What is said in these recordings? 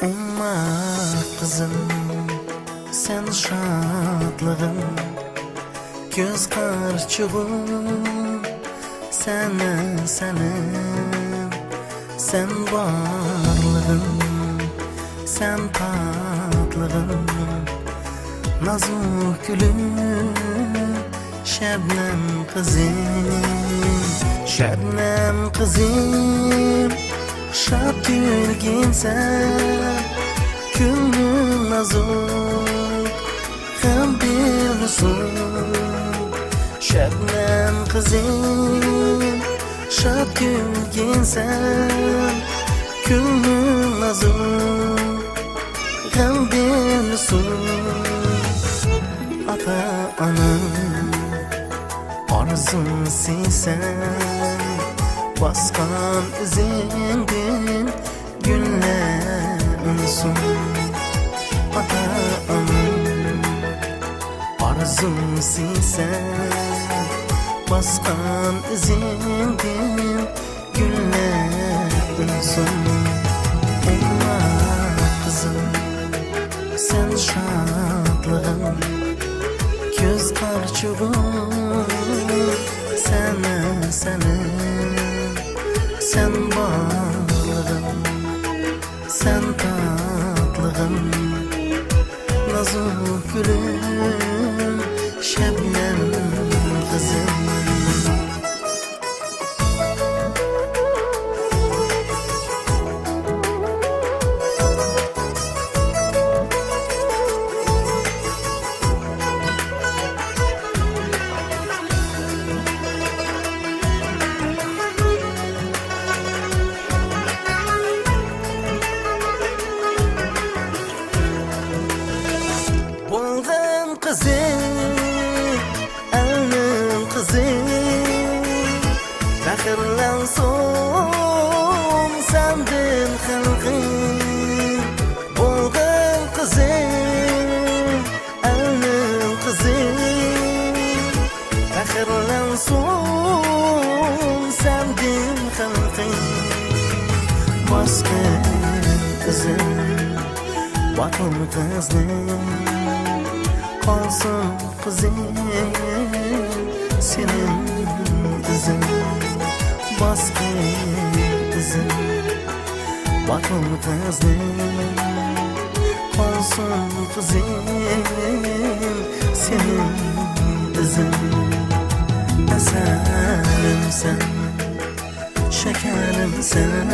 Umma kızım, sen şadlığın, göz karçığın, senin, sen varlığın, sen tatlığın, nazuk gülüm, şebnem kızım, şad gülginsen, gülüm nazuk, hem bir huzur. Şebnem kızım, şad gülginsen, gülüm nazuk, hem bir huzur. Ata anam arzusi sen, baskan izindin günler unsun. Ata anam arzusi sen, baskan izindin günler unsun. Umma kızım, sen şadlığın, göz karçığın, sen varlığın, sen tatlığın, nazuk gülüm, şebnem kızım. Kızım, elin kızım, faxrlanson sendin xalqim. Bo'lg'in qizim, elin kızım, faxrlanson sendin xalqim. Boshqa izim, vatan qizim, kalsın kızım, senin izin, baskı izin, vatan kızım, kalsın kızım, senin izin. Eserim sen, şekerim sen,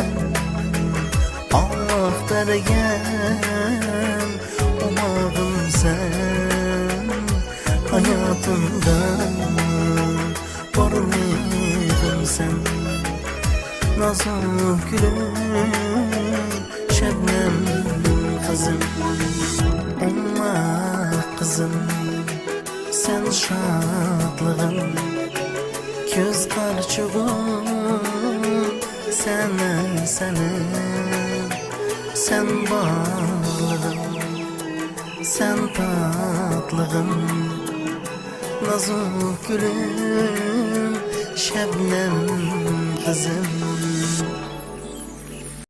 Allah bergen umağım sen, hayatımda varlığım sen, nazuk gülüm, şebnem kızım. Umma kızım, sen şadlığın, göz karçığın, sen varlığın, sen tatlığın, nazuk gülüm, şebnem kızım.